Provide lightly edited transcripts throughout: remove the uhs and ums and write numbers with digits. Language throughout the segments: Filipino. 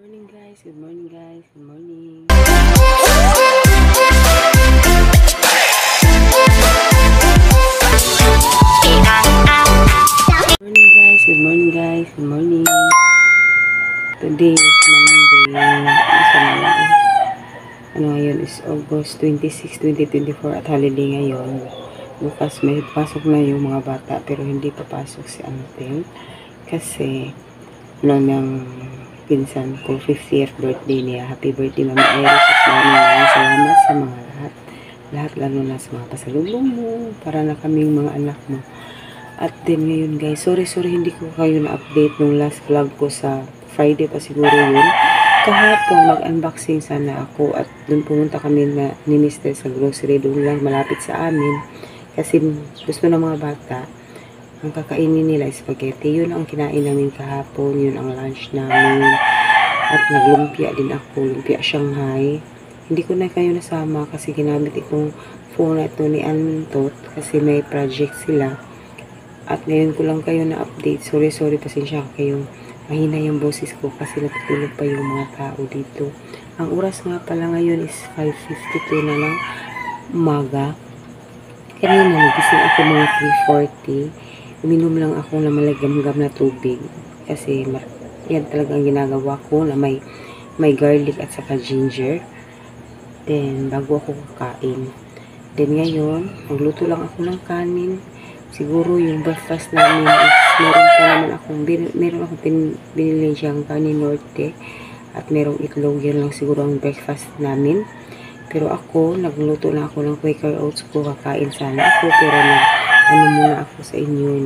Morning guys, good morning guys, good morning. Good morning guys, good morning. Today is Monday. Ano ngayon is August 26, 2024 at holiday ngayon. Bukas may pasok na yung mga bata pero hindi papasok si Antel kasi ng pinsan ko 50th birthday niya. Happy birthday Mama Iris at maraming salamat sa mga lahat lalo na sa mga pasalubong mo para na kaming mga anak mo. At then ngayon guys, sorry hindi ko kayo na-update nung last vlog ko sa Friday pa siguro yun. Kahapon mag-unboxing sana ako at doon pumunta kami na ni Mr. sa grocery doon lang malapit sa amin kasi gusto ng mga bata ang kakainin nila spaghetti. Yun ang kinain namin kahapon, yun ang lunch namin. At naglumpia din ako, lumpia Shanghai. Hindi ko na kayo nasama kasi ginamit itong phone na ito ni Antot kasi may project sila. At ngayon ko lang kayo na-update. Sorry, pasensya kayo. Mahina yung boses ko kasi natutulog pa yung mga tao dito. Ang oras nga pala ngayon is 5:52 na lang umaga. Kanina nagising ako mga 3:40. Uminom lang ako na malagamgam na tubig kasi yan talagang ginagawa ko na may garlic at saka ginger. Then bago ako kakain. Then ngayon magluto lang ako ng kanin. Siguro yung breakfast namin is meron akong binili siyang kanin norte at merong itlog. Yan lang siguro ang breakfast namin. Pero ako nagluto na ako ng Quaker Oats ko. Kakain sana ako pero muna ako sa inyo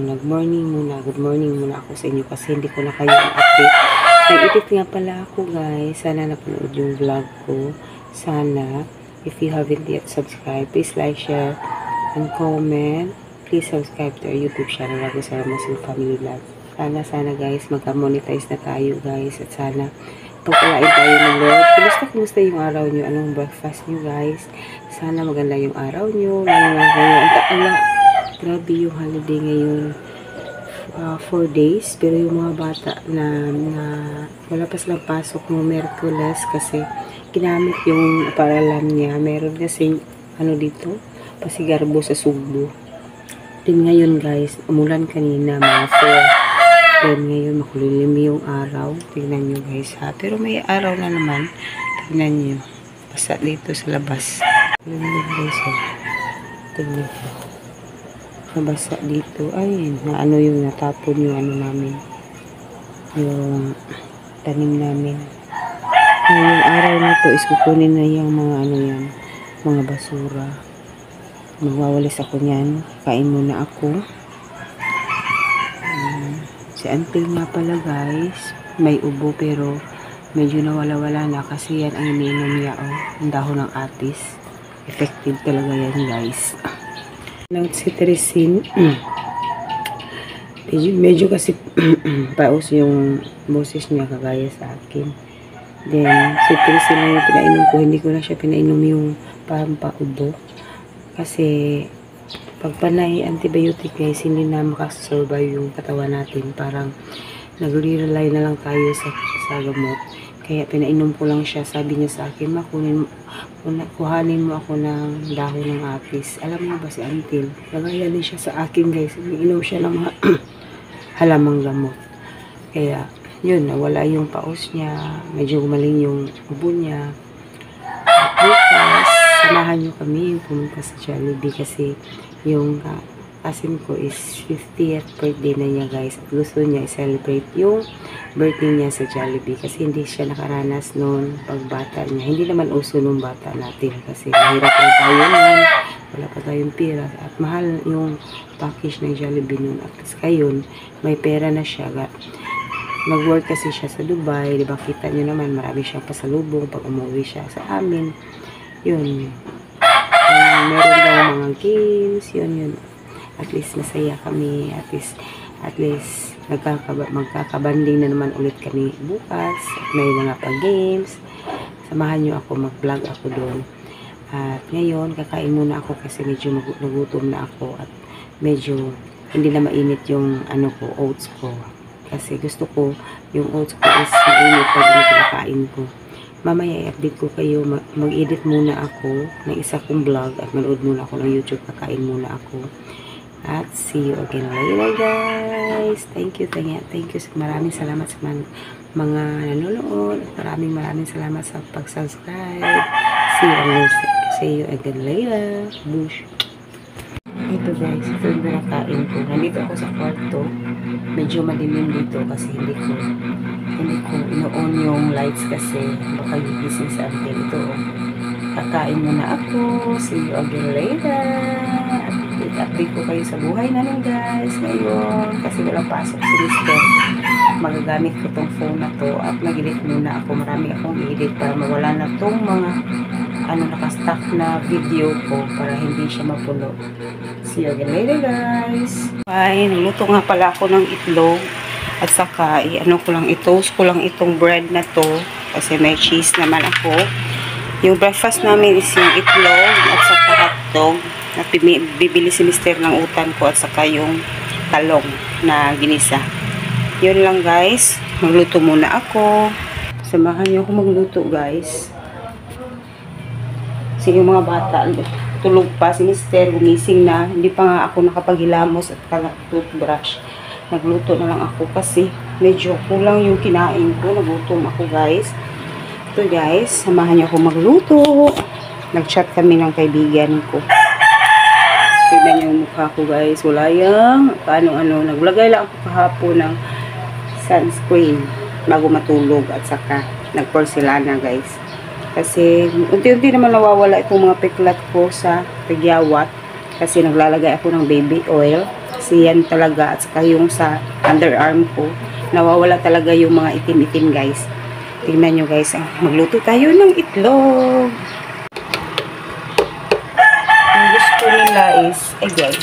good morning muna ako sa inyo kasi hindi ko na kayo update. Nag-edit nga pala ako guys. Sana napanood yung vlog ko. Sana, if you haven't yet subscribed, please like, share, and comment. Please subscribe to our YouTube channel, Ragusara Muslim Family Vlog. Sana guys, magka-monetize na tayo guys at sana pagpalain tayo ng Lord. Kumusta yung araw nyo? Anong breakfast nyo guys? Sana maganda yung araw nyo. Grabe yung holiday ngayon. 4 days. Pero yung mga bata na wala pa silang pasok ng Merkules kasi ginamit yung paralan niya. Meron kasing dito, pasigarbo sa Sugbo. Din ngayon guys, umulan kanina mga 4. Then ngayon makulilim yung araw. Tingnan nyo guys ha. Pero may araw na naman. Tingnan nyo. Basa dito sa labas. Tingnan nyo guys ha. Tingnan nyo. Nabasa dito. Ay, yung natapon yung namin. Yung tanim namin. Ngayong araw na to is kukunin na yung mga mga basura. Magwawalis ako niyan. Kain muna ako. Si Antil nga pala guys, may ubo pero medyo nawala-wala na kasi yan ang iniinom niya ang dahon ng atis. Effective talaga yan guys. Now si Teresin, medyo kasi paus yung boses niya kagaya sa akin. Then si Teresin na yung pinainom ko, hindi ko na siya pinainom yung pampaubo. Kasi pag panay antibiotic guys, hindi na makasurvive yung katawan natin. Parang nagre-rely na lang tayo sa gamot. Kaya pinainom ko lang siya. Sabi niya sa akin, kuhanin mo ako ng dahon ng atis. Alam mo ba si Antil? Nagaya din siya sa akin guys. Inom siya ng mga halamang gamot. Kaya yun, nawala yung paus niya. Medyo gumaling yung ubo niya. Bukas, samahan nyo kami pumunta sa Jollibee kasi yung asin ko is 50th birthday na niya guys at gusto niya i-celebrate yung birthday niya sa Jollibee kasi hindi siya nakaranas noon pagbata niya. Hindi naman uso nung bata natin kasi mahirap lang tayo noon, wala pa tayong pera at mahal yung package ng Jollibee noon at ngayon may pera na siya. Nag-work kasi siya sa Dubai, diba kita niyo naman marami siyang pasalubong pag umuwi siya sa amin. Yun, meron daw mga games, yun. At least masaya kami, at least magkakabanding na naman ulit kami bukas. At may mga pa-games. Samahan nyo ako, mag-vlog ako doon. At ngayon, kakain muna ako kasi medyo nagutom na ako at medyo hindi na mainit yung oats ko. kasi gusto ko yung oats ko is mainit pag pinakain ko. Mamaya i-update ko kayo, mag-edit muna ako ng isa kong vlog at manood muna ako ng YouTube, kakain muna ako. At see you again later guys. Thank you. Maraming salamat sa mga nanonood. Maraming salamat sa pag-subscribe. See you again later. Bush. Ito guys, ito yung nakain ko. Nandito ako sa kwarto. Medyo madilim dito kasi hindi ko ino-on yung lights kasi baka gigising sa atin. Ito, kakain muna ako. See you again later. Update ko kayo sa buhay namin guys ngayon kasi walang pasok si Mr. Magagamit ko tong phone na to at nag-edit muna ako. Marami akong i-edit para mawala na tong mga nakastock na video ko para hindi siya mapuno. See you again later guys. Ay, niluto nga pala ako ng itlog at saka i-toast ko lang itong bread na to kasi may cheese naman ako. Yung breakfast namin is yung itlog at saka hotdog at bibili si Mr. ng utan ko at saka yung talong na ginisa. Yun lang guys, magluto muna ako. Samahan niyo ako magluto guys. Kasi yung mga bata tulog pa, si Mr. gumising na, hindi pa nga ako nakapaghilamos at toothbrush. Nagluto na lang ako kasi medyo kulang yung kinain ko. Nagutom ako guys. Ito guys, samahan niyo ako magluto. Nag-chat kami ng kaibigan ko. Tignan niyo yung mukha ko guys. Wala yung naglagay lang ako kahapon ng sunscreen bago matulog at saka nagporcelana guys. Kasi unti-unti naman nawawala itong mga peklat ko sa tagyawat kasi naglalagay ako ng baby oil kasi yan talaga at saka yung sa underarm ko nawawala talaga yung mga itim-itim guys. Tingnan nyo guys, magluto tayo ng itlog. Ang gusto nila is guys,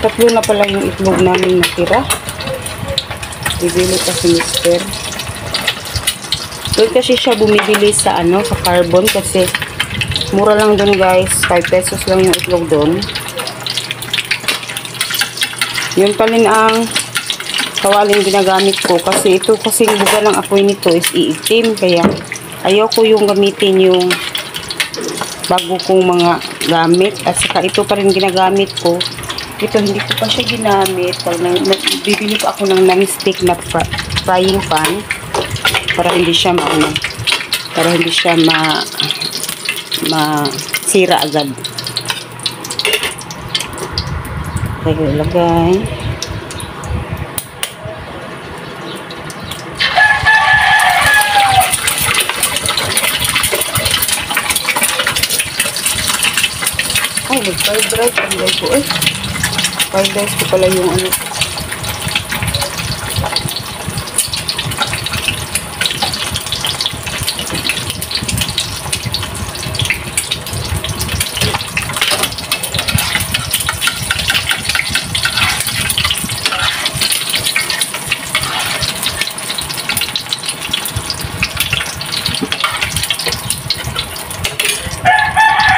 tatlo na pala yung itlog namin natira. Bibili kasi Mr. Doon kasi siya bumibili sa sa Carbon kasi mura lang doon guys. 5 pesos lang yung itlog doon. Yun pa rin ang kawalin ginagamit ko kasi ito kasi buga ng apoy nito is iitim kaya ayaw ko yung gamitin yung bago kong mga gamit at saka ito pa rin ginagamit ko. Ito hindi ko pa siya ginamit. Bibili ko ako ng non-stick na frying pan para hindi siya masira agad. Kaya ilagay. Ay, fried rice ang gawin ko eh. Fried rice ko pala yung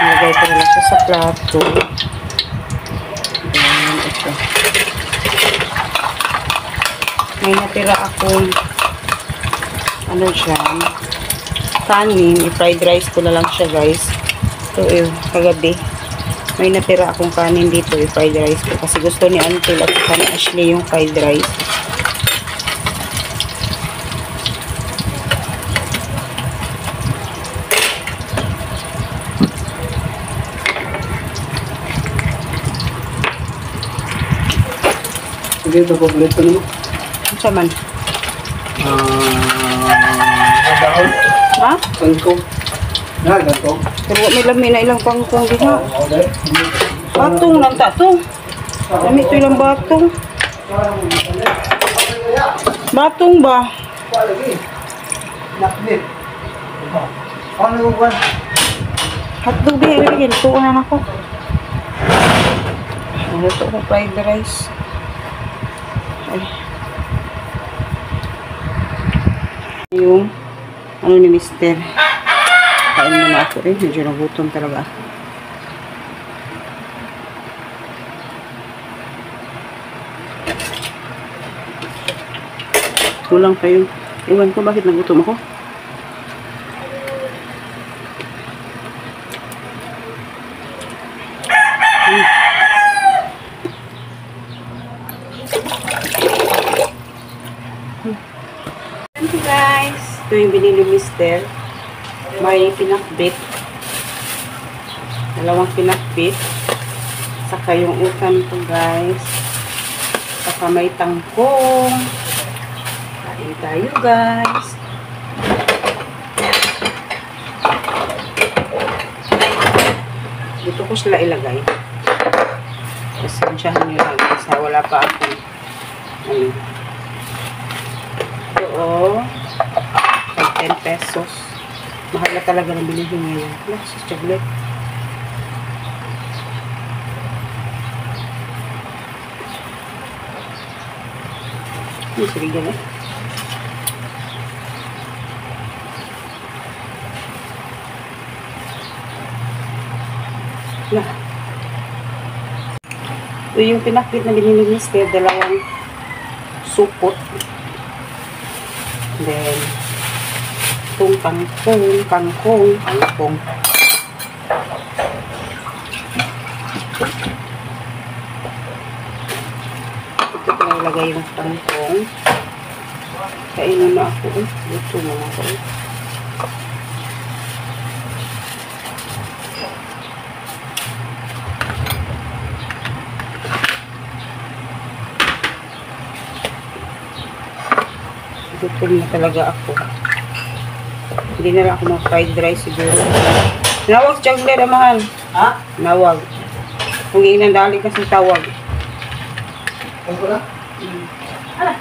nilagay ko na lang siya sa plato. Ayan, ito. May natira akong dyan, kanin. I-fried rice ko na lang siya guys. Ito kagabi. May natira akong kanin dito. I-fried rice ko. Kasi gusto ni Auntie at ni Ashley yung fried rice. Ito paborito mo? Ano siya man? Dahon? Ha? Kangkong. Kangkong. Pero may lamin na ilang kangkong din ha. Okay. Batong lang tatong. Lami ito ilang batong. Batong ba? Naknit. Ano yung ba? Hotdog din. Ilagyan. Tuunan ako. Ito ko fried rice. Ay. Yung Ano ni Mister? Kain muna ako eh. Medyo nagutom talaga. Kulang pa yung... Iwan ko bakit nagutom ako. Thank you guys. Ito yung binili Mister. May pinakbit. Dalawang pinakbit. Saka yung utan ko guys. Saka may tangkong. Kain tayo guys. Dito ko sila ilagay. Pasensyahan nyo lang guys. Wala pa akong ano. Oo. 10 pesos. Mahal na talaga ng bilihin ngayon. Wala, sa chocolate. Sige gano'n. Wala. Ito yung pinakbit na binili ni Mister. Dalawang supot. Then, itong kangkong. Ito ko nalagay yung kangkong. Kainin na ako. Ito na ako. Gutom na talaga ako. Hindi na lang ako mag-fried rice siguro. Nawag chocolate amahan. Ha? Nawag. Kung inandali kasi tawag. Ano ko na? Ala.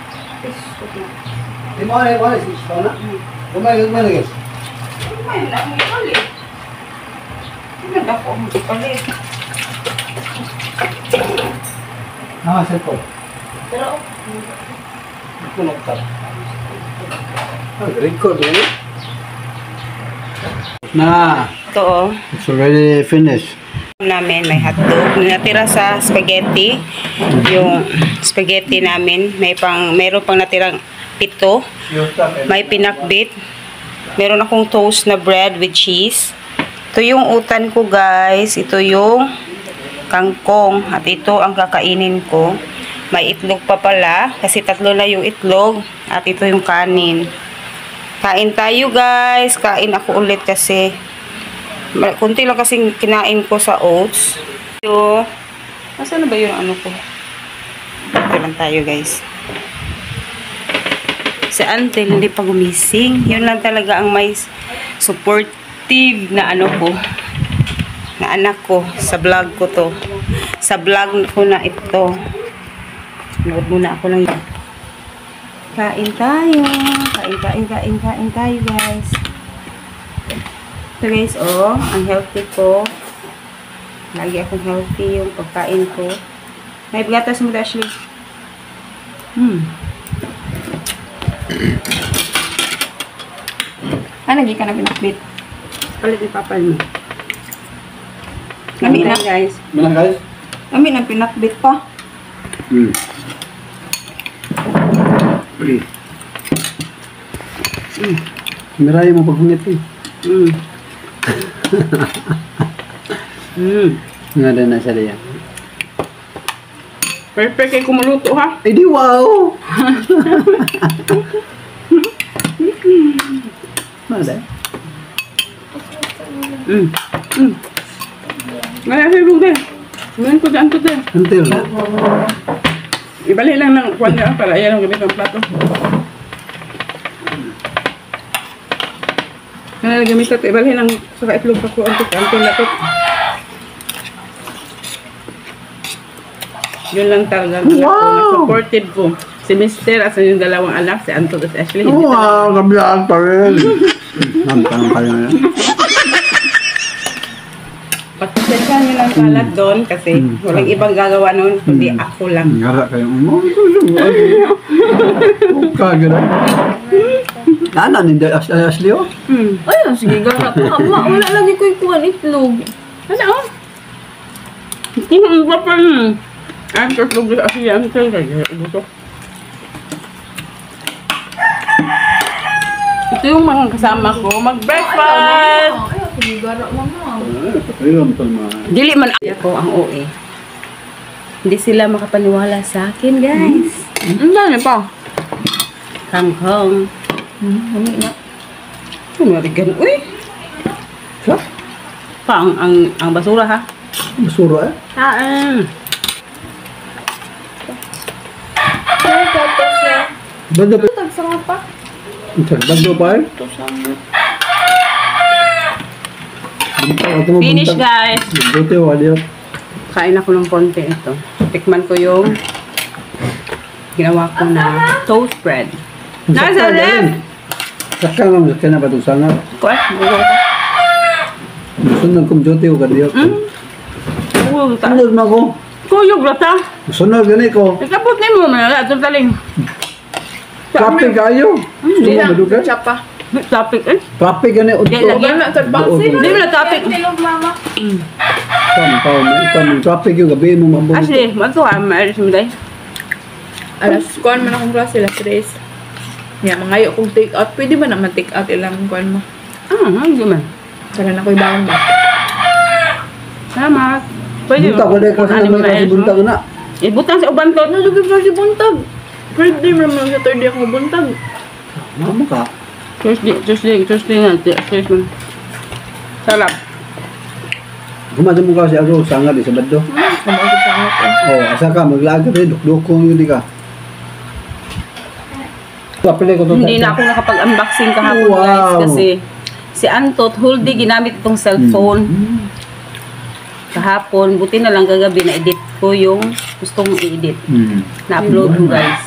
Di mo na yung ito na? Gumay lagi. May lang may palit. Hindi ako may palit. Cellphone. Pero Ito na ito. Record mo na. ito oh. It's already finished. Namin may hotdog natira sa spaghetti. Yung spaghetti namin meron pang natirang pito. May pinakbit. Meron akong toast na bread with cheese. Ito yung utan ko guys. Ito yung kangkong at ito ang kakainin ko. May itlog pa pala kasi 3 na yung itlog at ito yung kanin. Kain tayo guys. Kain ako ulit kasi kunti lang kasing kinain ko sa oats. So, nasaan na ba yung ano ko? Ito lang tayo guys. Si Antel hindi pa gumising. Yun lang talaga ang may supportive na ano ko. Na anak ko. Sa vlog ko to. Sa vlog ko na ito. Nood muna ako lang yan. Kain tayo. Kain tayo guys. So guys, oh, ang healthy ko. Lagi akong healthy yung pagkain ko. May gatas mo, Ashley. Lagi ka na pinakbit. Palit yung papal mo. Kami na guys. Mana guys? Kami na pinakbit pa. Mirayo mo paghungit eh. Nga din na siya diyan. Perfect kayo kumuluto ha. Ay di wow! Mada? Ngayon hilong din. Ngayon ko dyan to din. Until. Ibalik lang ng kwan niya para yan ang gamit ng plato. Kaya gamit ito, ibalik lang sa itlog pa ko ang latot. Yun lang talaga. Wow! Supported ko. Si Mister at sa yung dalawang anak, si Anto at Ashley. Wow! Kabilaan pa rin. Nampang pa rin. Pati Pasensya nyo ng kalat doon kasi walang ibang gagawa noon kundi ako lang. Ngara kayo. Kagara. Nana, hindi Ashley oh. Ay, sige, gara ko. Wala lagi ko ikuhan itlog. Ano? Hindi ba pa rin? Ang tuslog sa asiyan. Ito yung mga kasama ko. Mag-breakfast! Ay, sige, gara mama. Ayun, tama. Dili man ako ang OA. Hindi sila makapaniwala sa akin, guys. Ang dami pa. Kangkong. Humi na. Ano rigan? Uy! Sa? Pa, ang basura ha? Basura eh. Ay, tapos na. Banda pa. Tagsanga pa. Banda pa eh. Ito sa Finish, guys. Buti wali yun. Kain ako ng konti ito. Tikman ko yung ginawa ko na toast bread. Nasa left! Sakang lang, sakang na ba itong sana? Kuya, bugo ko. Sunod kong duty ko kadiyo. Bugo ta. Sunod na ko. Kuyog lata. Sunod gani ko. Ikapot ni mo, malala. Itong taling. Traffic kayo. Hindi Sunod na. madugan. Siya pa. Topic eh. Traffic gani. Di lagi. Huwag na, third box. Hindi mo na topic. Tilog, mama. Traffic yung gabi mo mabong. Ashley, magtuwa. Maalis mo dahil. Alas, kuhan mo na akong klase, alas 3. Yeah, mangayo kong take out. Pwede ba naman take out ilang kuhan mo? Hindi man. Tara na ko ibang ba? Salamat. Pwede Bunta ko dahil kasi naman kasi bunta ko na. Ibutang sa uban to. Ano, lagi pa si buntag. Friday mo naman sa third day ako buntag. Mama ka. Tuesday nga. Tuesday. Sarap. Kumadam mo kasi ako sanga di sa baddo. Kumausap sa ako. Oh, asa ka maglaga rin dukdukong yun di ka. Papili ko to. Hindi na ako nakapag-unboxing kahapon, Wow. guys. Kasi si Antot, whole day ginamit itong cellphone. Kahapon, buti na lang kagabi na-edit ko yung gusto kong i-edit. Na-upload ko, guys.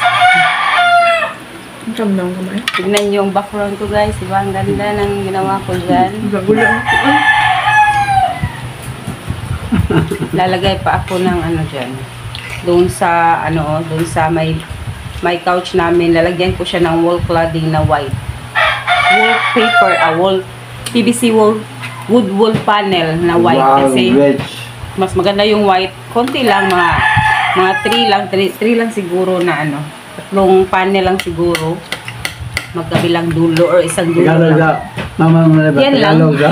Ang kamdang kamay. Tignan yung background ko, guys. Diba? Ang ganda ng ginawa ko dyan. Gagula ako. Lalagay pa ako ng ano dyan. Doon sa, doon sa may couch namin. Lalagyan ko siya ng wall cladding na white. Wallpaper, PVC wood wall panel na white. Wow, Kasi rich. mas maganda yung white. Konti lang, mga 3 lang siguro na tatlong panel lang siguro. Magkabilang dulo or isang dulo Tagalog lang. ka. Mama mo na ba? Yan lang. Tagalog ka.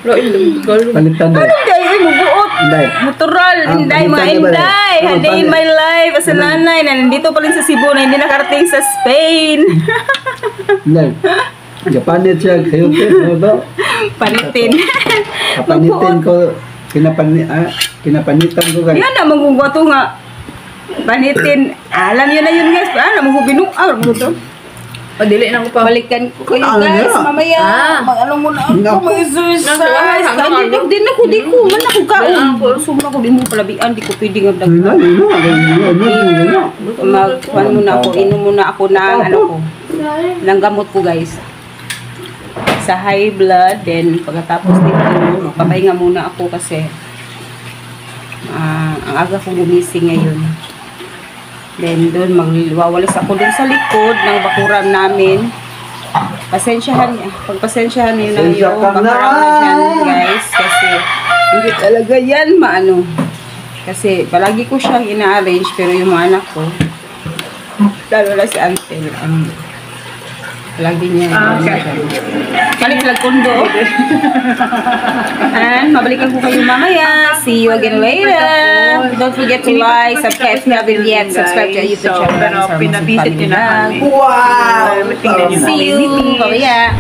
Pero illegal. Palitan na. Hindi, mubuot. Hindi. Natural, palitan Inday, mga na ba Inday. rin? A day in my life as a Ano? nanay na nandito pa rin sa Cebu na hindi nakarating sa Spain. Hindi. Japanit siya. Kayo ano to? Panitin. Kapanitin ko. Kinapanitan ko kayo. Yan na, magugwato nga. Panitin. Alam yun na yun, guys. Magubinong. Ano to? O, dili na ko pa. Balikan ko kayo, Ano guys. na? Mamaya. Ah. Muna Naku. ako. Mag-exercise. Naku. Din ako. Di ko. Man ako kaon. Summa ko. Di mo palabian. Di ko pwede nga Ano na? Magkuhan muna ako. Inom muna ako ng ko. Ng gamot ko, guys. Sa high blood. Then, pagkatapos dito, papahinga muna ako kasi ang aga kong gumising ngayon. Then, doon, magwawalis ako doon sa likod ng bakuran namin. Pagpasensyahan niyo na yung bakuran na dyan, guys. Kasi, hindi talaga yan Kasi, palagi ko siyang ina-arrange, pero yung mga anak ko, lalo na si Ansel, palagi niya. Balik lang kondo. And, mabalikan ko kayo mamaya. See you again later. Don't forget to like, subscribe if you haven't yet. Subscribe to our YouTube channel. Pero pinabisit nyo na kami. Wow! Tingnan nyo See you mamaya.